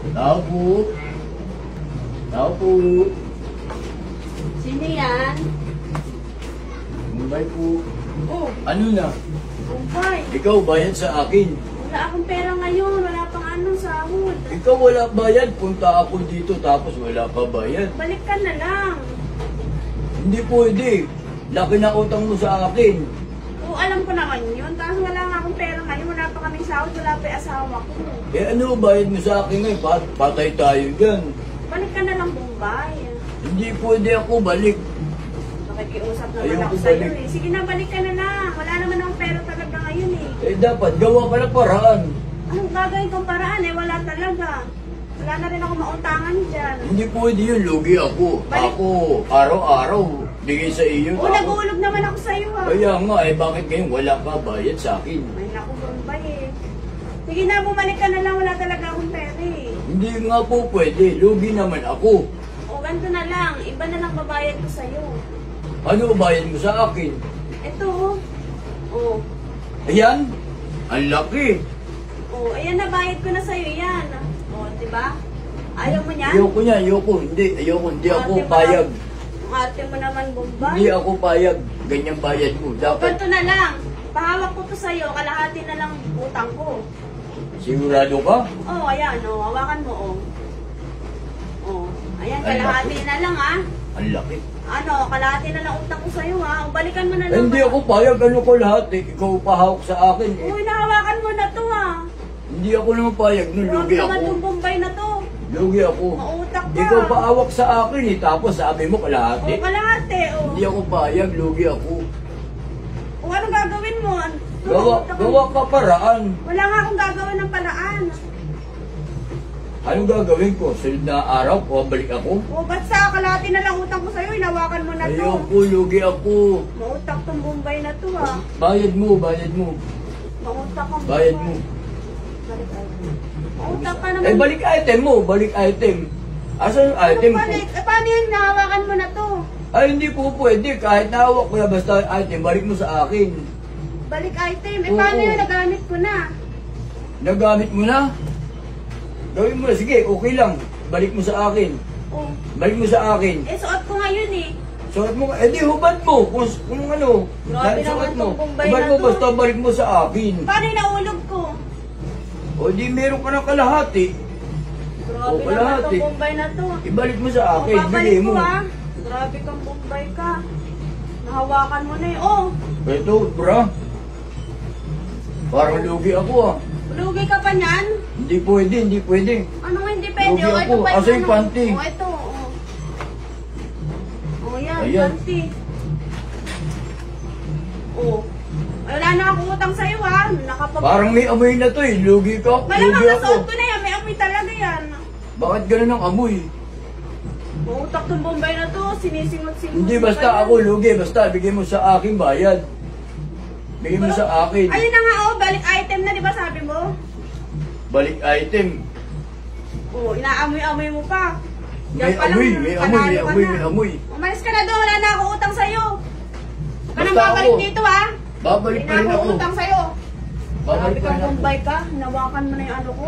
Tao po. Tao po. Sino yan? Mumbai po. Oh, Ano na? Kumpay. Ikaw bayad sa akin. Wala akong pera ngayon. Wala pang sahod. Ikaw wala bayad. Punta ako dito tapos wala pa bayad. Balik ka na lang. Hindi pwede. Laki na utang mo sa akin. Oo, alam ko naman yun. Kaso wala nga akong pera ngayon. Wala pa kaming sahod. Wala pa yung asawa ko. Eh ano bayad mo sa akin ngayon? Patay tayo dyan. Balik ka na lang, Bombay. Hindi pwede ako balik. Nakikiusap naman Ayoko ako sa'yo balik. eh. Sige na, balik ka na lang. Wala naman akong pera talaga ngayon eh. Eh dapat gawa ka ng paraan. Anong gagawin kong paraan eh? Wala talaga. Wala na rin ako mauntangan dyan. Hindi pwede yun. Lugi ako. Balik. Ako araw-araw bigay sa iyo. Oo, nag-uulog naman ako sa'yo ha. Kaya nga eh bakit ngayon wala ka bayad sa akin? Ay naku, Bombay eh. Sige na, bumalik ka na lang. Wala talaga akong pera eh. Hindi nga po pwede. Lugi naman ako. O, ganito na lang. Iba na lang babayad ko sa'yo. Ano bayad mo sa akin? Ito. Oh. Ayan. Ang laki. Oh, ayan na, bayad ko na sa'yo yan. Oh, diba? Ayaw mo niyan? Ayoko niya. Ayoko. Hindi. Ayoko. Hindi ako Ate mo payag. na- Ang arte mo naman, Bombay. Hindi ako payag. Ganyan bayad mo. O, Dapat ganito na lang. Pahawak ko to sa'yo. Kalahati na lang utang ko. sigurado ka? Oh, ayan. Oh, hawakan mo, oh. Oh, ayan, Ay, kalahati na lang, ha? Ang laki. Ano, kalahati na lang utang ko sa'yo, ha? O, balikan mo na Eh, lang. hindi ako payag. Ano ko lahat eh. Ikaw pahawak sa akin eh. Uy, nahawakan mo na to, ha? Hindi ako naman payag. Nung Grabe lugi naman ako. tong Bombay na to. Lugi ako. Mautak ka. Ikaw paawak sa akin eh. Tapos sabi mo kalahati. O, kalahati, oh. Hindi ako payag. Lugi ako. O, anong gagawin mo? Gawa ka paraan. Wala nga akong gagawin ng paraan. Anong gagawin ko? Sunod na araw, balik ako? O, basta, kalahati na lang utang ko sa'yo. Inawakan mo na to. Ayoko, lugi ako. Mautak tong Bombay na to, ha? Bayad mo, bayad mo. Mautak ang Bayad Bombay. mo. Balik item. Mautak ka naman. Eh, balik item mo, balik item. Asan yung item Ano ko? balik? Eh, paano yun? Nahawakan mo na to. Ay, hindi po pwede. Kahit nahawak ko na basta item, balik mo sa akin. Balik item. Eh, Oo. paano yun? Nagamit ko na. Nagamit mo na? Gawin mo na. Sige, okay lang. Balik mo sa akin. Oh. Balik mo sa akin. Eh, suot ko ngayon eh. Suot mo, eh di hubad mo. Kung ano. Grabe Dahil suot naman mo. tong Bombay Hubad na mo, to. basta balik mo sa akin. Paano yung naulog ko? O di meron ka ng kalahati. Grabe Oh, naman kalahati. tong Bombay na to. Ibalik mo sa O, akin. babalik Bigay ko mo. ha. Grabe kang Bombay ka. Nahawakan mo na eh. Oh, Ito, bra. Parang lugi ako ah. lugi ka pa niyan? Hindi pwede, hindi pwede. Ano nga hindi pwede? Lugi O, ako. ito pa Asa yung panty? O, ito. O. O, yan. Ayan. Panty. O. Wala na akong utang sa'yo ha. Nakapag... Parang may amoy na to eh. Lugi ka. Malamang Lugi ako. nasuot ko na yan. May amoy talaga yan. Bakit ganun ang amoy? Mautak tong Bombay na to. Sinisingot-singot. Hindi mo basta pa yan. ako lugi. Basta bigay mo sa akin bayad. Bigay mo sa akin. Ayun na nga oh. Balik item na. Di ba sabi mo? Balik item. O, inaamoy-amoy mo pa. May Yan pa lang, amoy, may amoy, panalo may ka amoy, na. may amoy. Umalis ka na doon. Wala na akong utang sa'yo. Huwag ka nang Basta babalik ako. dito ha. Babalik Hindi pa na rin akong ako. utang sa'yo. Babalik Grabe pa kang rin ako. Bombay ka. Nawakan mo na yung ano ko.